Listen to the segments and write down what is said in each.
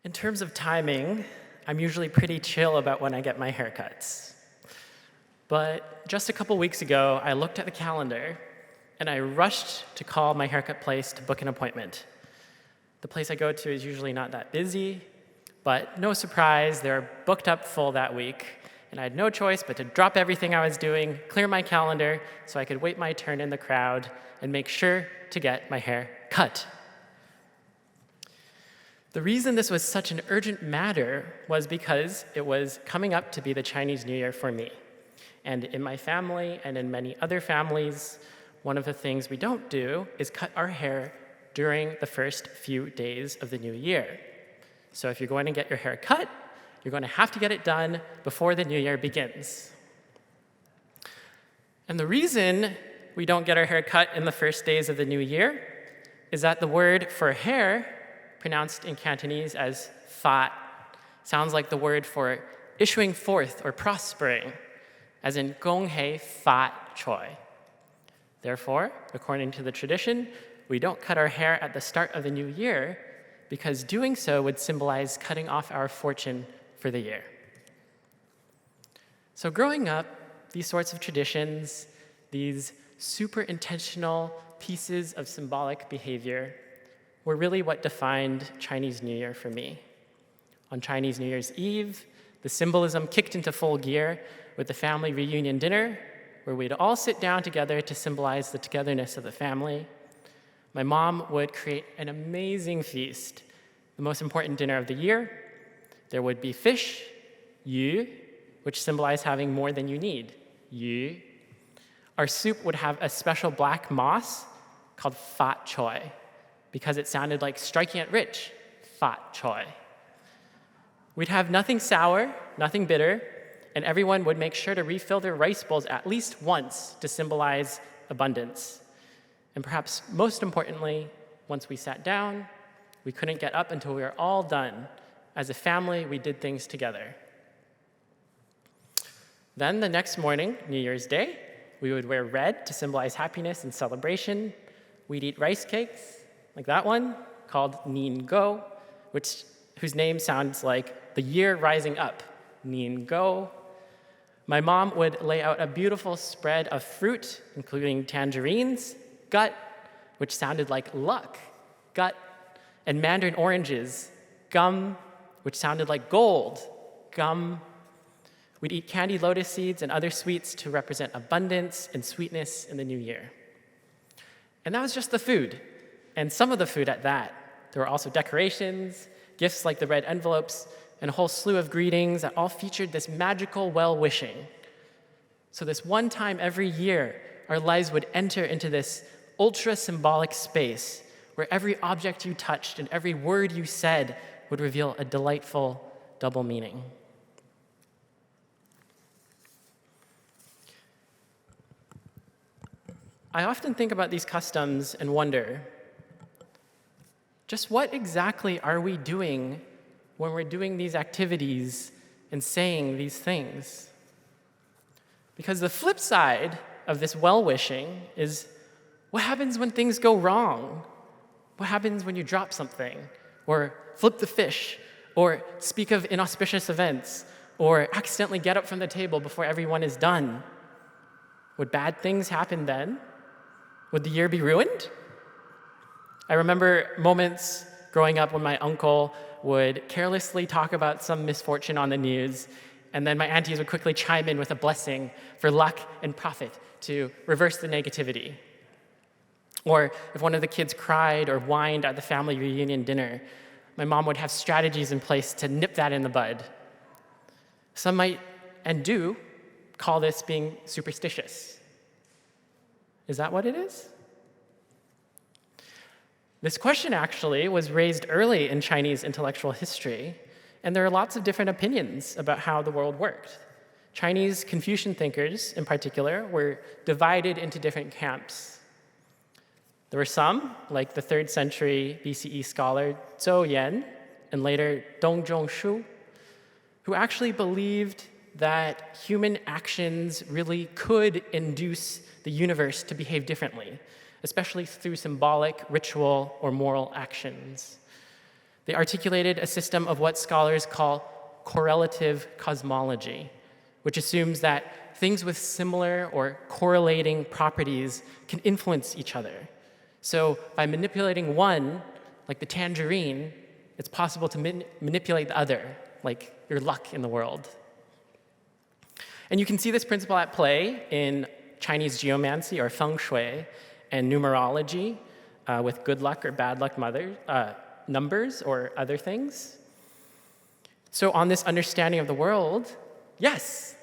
In terms of timing, I'm usually pretty chill about when I get my haircuts. But just a couple weeks ago, I looked at the calendar and I rushed to call my haircut place to book an appointment. The place I go to is usually not that busy, but no surprise, they're booked up full that week, and I had no choice but to drop everything I was doing, clear my calendar so I could wait my turn in the crowd and make sure to get my hair cut. The reason this was such an urgent matter was because it was coming up to be the Chinese New Year for me. And in my family and in many other families, one of the things we don't do is cut our hair during the first few days of the new year. So if you're going to get your hair cut, you're going to have to get it done before the new year begins. And the reason we don't get our hair cut in the first days of the new year is that the word for hair, pronounced in Cantonese as fat, sounds like the word for issuing forth or prospering, as in Gongxi fat choi. Therefore, according to the tradition, we don't cut our hair at the start of the new year because doing so would symbolize cutting off our fortune for the year. So growing up, these sorts of traditions, these super intentional pieces of symbolic behavior, were really what defined Chinese New Year for me. On Chinese New Year's Eve, the symbolism kicked into full gear with the family reunion dinner, where we'd all sit down together to symbolize the togetherness of the family. My mom would create an amazing feast, the most important dinner of the year. There would be fish, yu, which symbolized having more than you need, yu. Our soup would have a special black moss called fat choi, because it sounded like striking it rich, fat choi. We'd have nothing sour, nothing bitter, and everyone would make sure to refill their rice bowls at least once to symbolize abundance. And perhaps most importantly, once we sat down, we couldn't get up until we were all done. As a family, we did things together. Then the next morning, New Year's Day, we would wear red to symbolize happiness and celebration. We'd eat rice cakes, like that one, called Nin Go, whose name sounds like the year rising up, Nin Go. My mom would lay out a beautiful spread of fruit, including tangerines, gut, which sounded like luck, gut, and mandarin oranges, gum, which sounded like gold, gum. We'd eat candied lotus seeds and other sweets to represent abundance and sweetness in the new year. And that was just the food, and some of the food at that. There were also decorations, gifts like the red envelopes, and a whole slew of greetings that all featured this magical well-wishing. So this one time every year, our lives would enter into this ultra-symbolic space where every object you touched and every word you said would reveal a delightful double meaning. I often think about these customs and wonder, just what exactly are we doing when we're doing these activities and saying these things? Because the flip side of this well-wishing is, what happens when things go wrong? What happens when you drop something, or flip the fish, or speak of inauspicious events, or accidentally get up from the table before everyone is done? Would bad things happen then? Would the year be ruined? I remember moments growing up when my uncle would carelessly talk about some misfortune on the news, and then my aunties would quickly chime in with a blessing for luck and profit to reverse the negativity. Or if one of the kids cried or whined at the family reunion dinner, my mom would have strategies in place to nip that in the bud. Some might, and do, call this being superstitious. Is that what it is? This question actually was raised early in Chinese intellectual history, and there are lots of different opinions about how the world worked. Chinese Confucian thinkers, in particular, were divided into different camps. There were some, like the 3rd century BCE scholar Zhou Yan, and later Dong Zhongshu, who actually believed that human actions really could induce the universe to behave differently, especially through symbolic, ritual, or moral actions. They articulated a system of what scholars call correlative cosmology, which assumes that things with similar or correlating properties can influence each other. So by manipulating one, like the tangerine, it's possible to manipulate the other, like your luck in the world. And you can see this principle at play in Chinese geomancy or feng shui and numerology with good luck or bad luck numbers or other things. So on this understanding of the world, yes,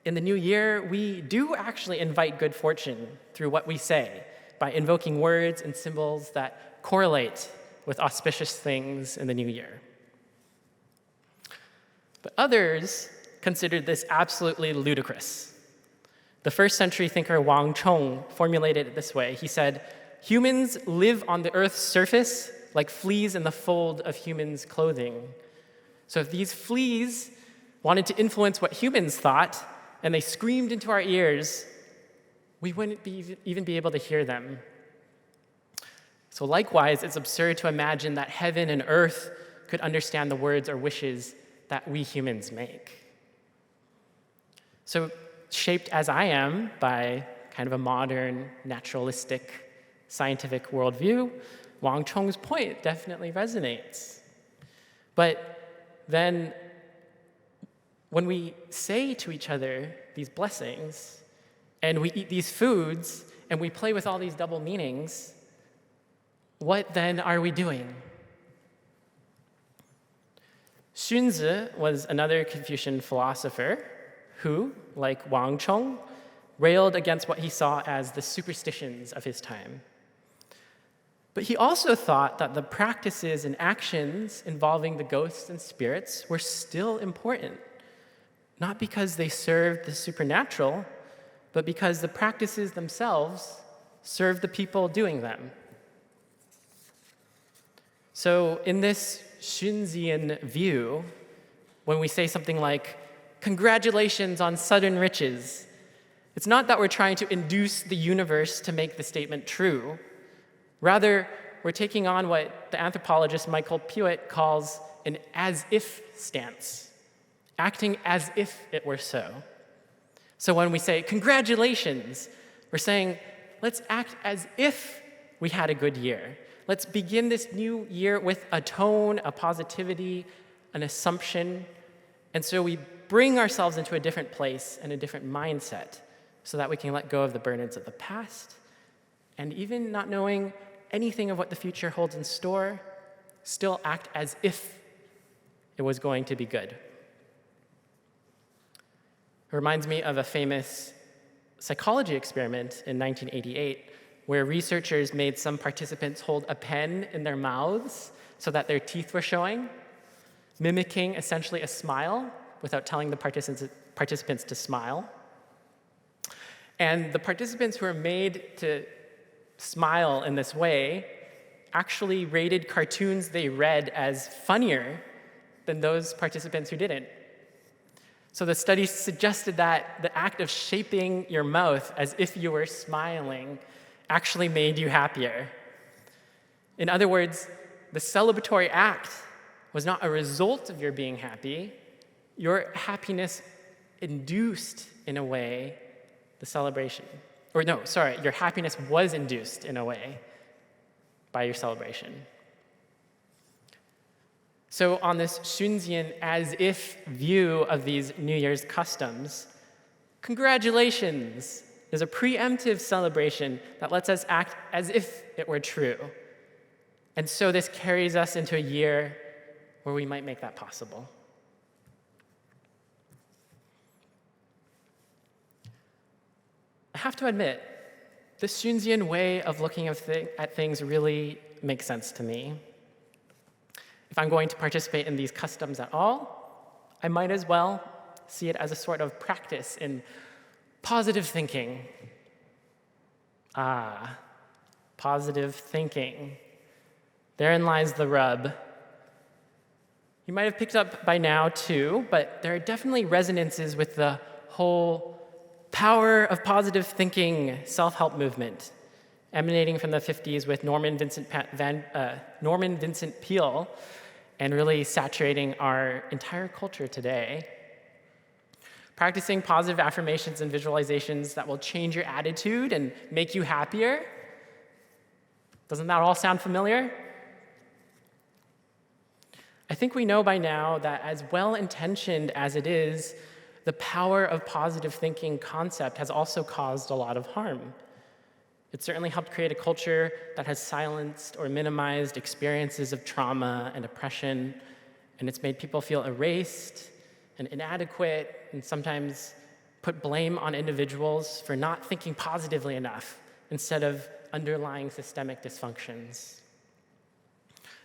in the new year, we do actually invite good fortune through what we say by invoking words and symbols that correlate with auspicious things in the new year. But others considered this absolutely ludicrous. The first century thinker Wang Chong formulated it this way. He said, "Humans live on the earth's surface like fleas in the fold of humans' clothing. So if these fleas wanted to influence what humans thought, and they screamed into our ears, we wouldn't even be able to hear them. So likewise, it's absurd to imagine that heaven and earth could understand the words or wishes that we humans make." So shaped as I am by kind of a modern, naturalistic, scientific worldview, Wang Chong's point definitely resonates. But then when we say to each other these blessings, and we eat these foods, and we play with all these double meanings, what then are we doing? Xunzi was another Confucian philosopher who, like Wang Chong, railed against what he saw as the superstitions of his time. But he also thought that the practices and actions involving the ghosts and spirits were still important, not because they served the supernatural, but because the practices themselves served the people doing them. So in this Xunzian view, when we say something like, "Congratulations on sudden riches," it's not that we're trying to induce the universe to make the statement true. Rather, we're taking on what the anthropologist Michael Pewitt calls an as-if stance, acting as if it were so. So when we say, "Congratulations," we're saying, let's act as if we had a good year. Let's begin this new year with a tone, a positivity, an assumption. And so we bring ourselves into a different place and a different mindset so that we can let go of the burdens of the past, and even not knowing anything of what the future holds in store, still act as if it was going to be good. It reminds me of a famous psychology experiment in 1988 where researchers made some participants hold a pen in their mouths so that their teeth were showing, mimicking essentially a smile without telling the participants to smile. And the participants who were made to smile in this way actually rated cartoons they read as funnier than those participants who didn't. So the study suggested that the act of shaping your mouth as if you were smiling actually made you happier. In other words, the celebratory act was not a result of your being happy. Your happiness induced, in a way, the celebration. Or no, sorry, your happiness was induced, in a way, by your celebration. So on this Xunzian as-if view of these New Year's customs, congratulations is a preemptive celebration that lets us act as if it were true. And so this carries us into a year where we might make that possible. I have to admit, the Xunzian way of looking at things really makes sense to me. If I'm going to participate in these customs at all, I might as well see it as a sort of practice in positive thinking. Positive thinking. Therein lies the rub. You might have picked up by now, too, but there are definitely resonances with the whole power of positive thinking self-help movement, emanating from the 50s with Norman Vincent Peale and really saturating our entire culture today. Practicing positive affirmations and visualizations that will change your attitude and make you happier. Doesn't that all sound familiar? I think we know by now that as well-intentioned as it is, the power of positive thinking concept has also caused a lot of harm. It certainly helped create a culture that has silenced or minimized experiences of trauma and oppression, and it's made people feel erased and inadequate, and sometimes put blame on individuals for not thinking positively enough instead of underlying systemic dysfunctions.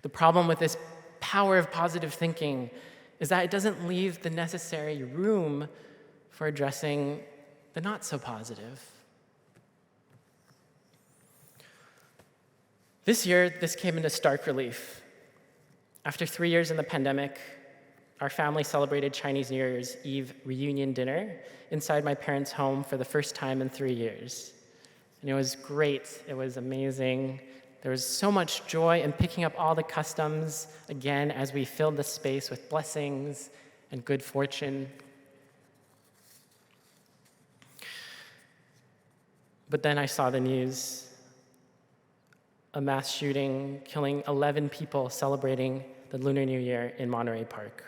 The problem with this power of positive thinking is that it doesn't leave the necessary room for addressing the not so positive. This year, this came into stark relief. After 3 years in the pandemic, our family celebrated Chinese New Year's Eve reunion dinner inside my parents' home for the first time in 3 years. And it was great. It was amazing. There was so much joy in picking up all the customs again as we filled the space with blessings and good fortune. But then I saw the news. A mass shooting killing 11 people celebrating the Lunar New Year in Monterey Park.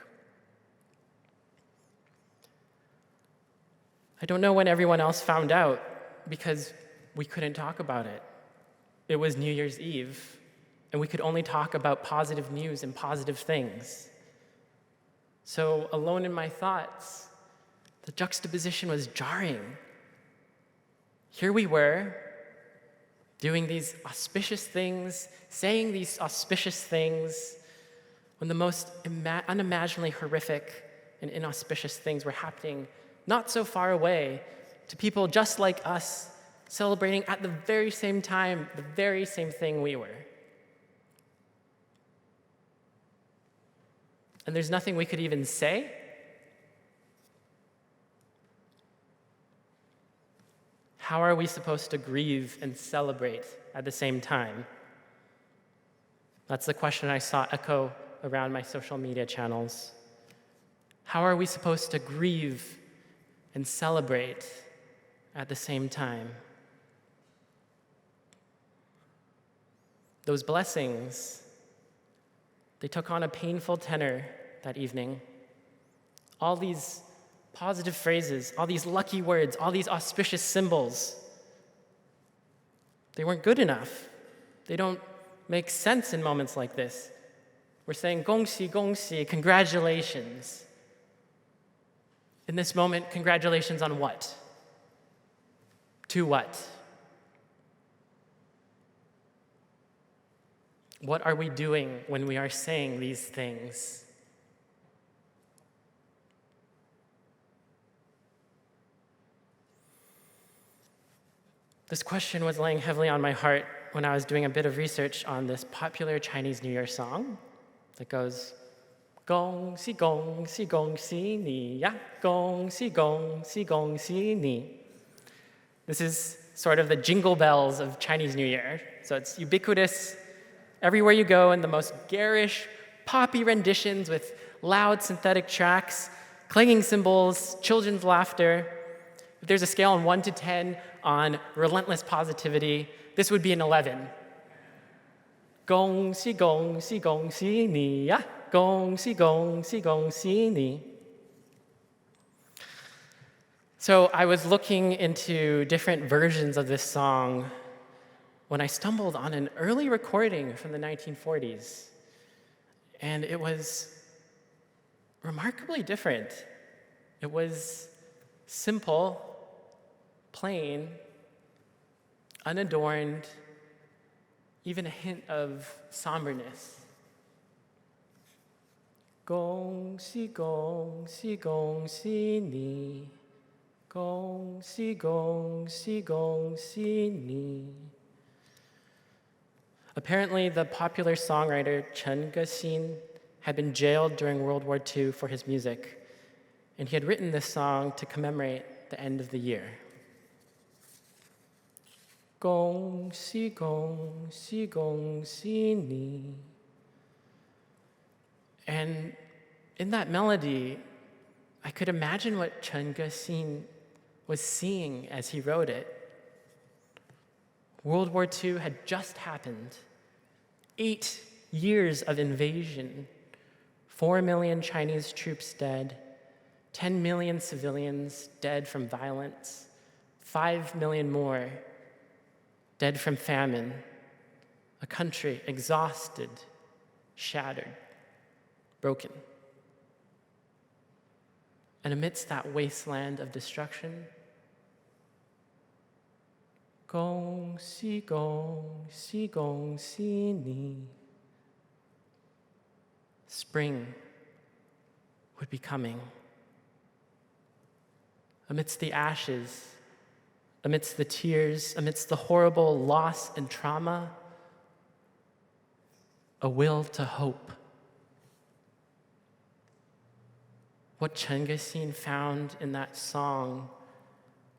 I don't know when everyone else found out because we couldn't talk about it. It was New Year's Eve, and we could only talk about positive news and positive things. So, alone in my thoughts, the juxtaposition was jarring. Here we were, doing these auspicious things, saying these auspicious things, when the most unimaginably horrific and inauspicious things were happening not so far away to people just like us, celebrating at the very same time, the very same thing we were. And there's nothing we could even say. How are we supposed to grieve and celebrate at the same time? That's the question I saw echo around my social media channels. How are we supposed to grieve and celebrate at the same time? Those blessings, they took on a painful tenor that evening. All these positive phrases, all these lucky words, all these auspicious symbols, they weren't good enough. They don't make sense in moments like this. We're saying Gongxi Gongxi, congratulations. In this moment, congratulations on what? To what? What are we doing when we are saying these things? This question was laying heavily on my heart when I was doing a bit of research on this popular Chinese New Year song that goes, Gongxi Gongxi Gongxi ni ya, Gongxi Gongxi Gongxi ni. This is sort of the jingle bells of Chinese New Year. So it's ubiquitous everywhere you go in the most garish, poppy renditions with loud synthetic tracks, clanging cymbals, children's laughter. If there's a scale on 1 to 10 on relentless positivity, this would be an 11. Gongxi Gongxi Gongxi ni ya, Gongxi Gongxi Gongxi ni. So I was looking into different versions of this song when I stumbled on an early recording from the 1940s. And it was remarkably different. It was simple, plain, unadorned, even a hint of somberness. Gongxi Gongxi Gongxi ni, Gongxi Gongxi Gongxi ni. Apparently, the popular songwriter Chen Gexin had been jailed during World War II for his music, and he had written this song to commemorate the end of the year. Gongxi Gongxi Gongxi ni. And in that melody, I could imagine what Chen Gexin was seeing as he wrote it. World War II had just happened. 8 years of invasion, 4 million Chinese troops dead, 10 million civilians dead from violence, 5 million more dead from famine, a country exhausted, shattered, broken. And amidst that wasteland of destruction, Gongxi Gongxi Gongxi ni, spring would be coming. Amidst the ashes, amidst the tears, amidst the horrible loss and trauma, a will to hope. What Chen Gexin found in that song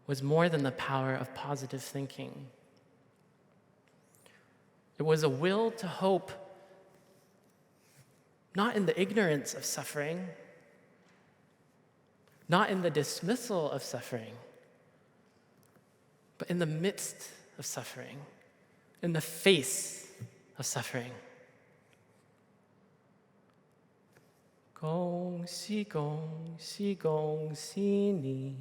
was more than the power of positive thinking. It was a will to hope, not in the ignorance of suffering, not in the dismissal of suffering, but in the midst of suffering, in the face of suffering. Gongxi Gongxi Gongxi ni.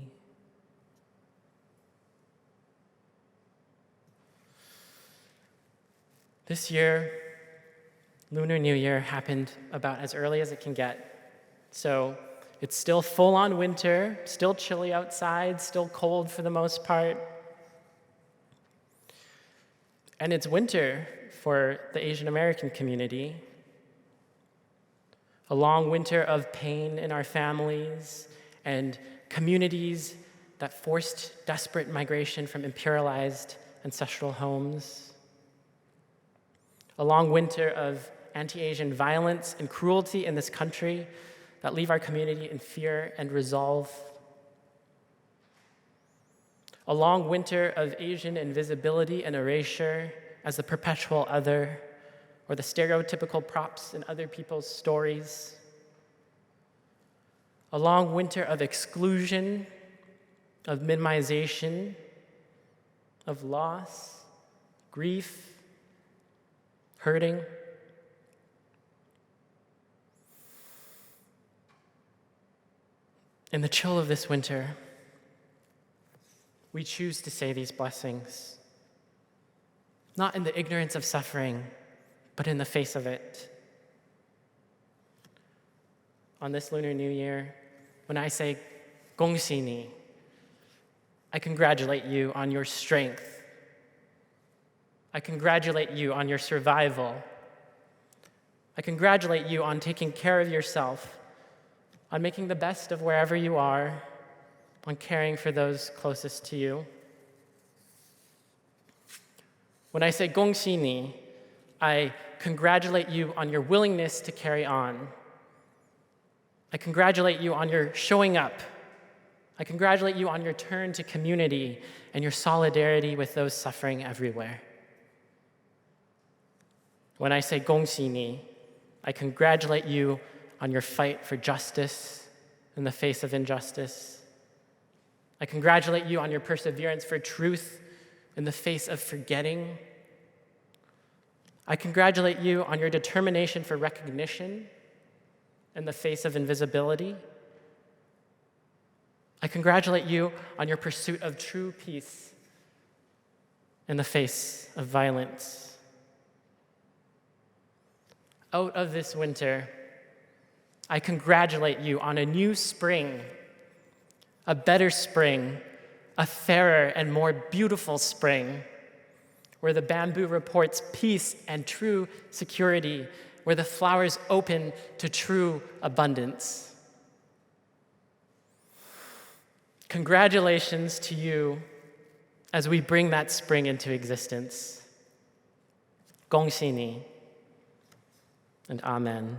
This year, Lunar New Year happened about as early as it can get. So it's still full-on winter, still chilly outside, still cold for the most part. And it's winter for the Asian American community. A long winter of pain in our families and communities that forced desperate migration from imperialized ancestral homes. A long winter of anti-Asian violence and cruelty in this country that leave our community in fear and resolve. A long winter of Asian invisibility and erasure as the perpetual other, or the stereotypical props in other people's stories. A long winter of exclusion, of minimization, of loss, grief, hurting. In the chill of this winter, we choose to say these blessings, not in the ignorance of suffering, but in the face of it. On this Lunar New Year, when I say Gongxi ni, I congratulate you on your strength. I congratulate you on your survival. I congratulate you on taking care of yourself, on making the best of wherever you are, on caring for those closest to you. When I say Gongxi ni, I congratulate you on your willingness to carry on. I congratulate you on your showing up. I congratulate you on your turn to community and your solidarity with those suffering everywhere. When I say Gongxi ni, I congratulate you on your fight for justice in the face of injustice. I congratulate you on your perseverance for truth in the face of forgetting. I congratulate you on your determination for recognition in the face of invisibility. I congratulate you on your pursuit of true peace in the face of violence. Out of this winter, I congratulate you on a new spring, a better spring, a fairer and more beautiful spring, where the bamboo reports peace and true security, where the flowers open to true abundance. Congratulations to you as we bring that spring into existence. Gongxi ni, and amen.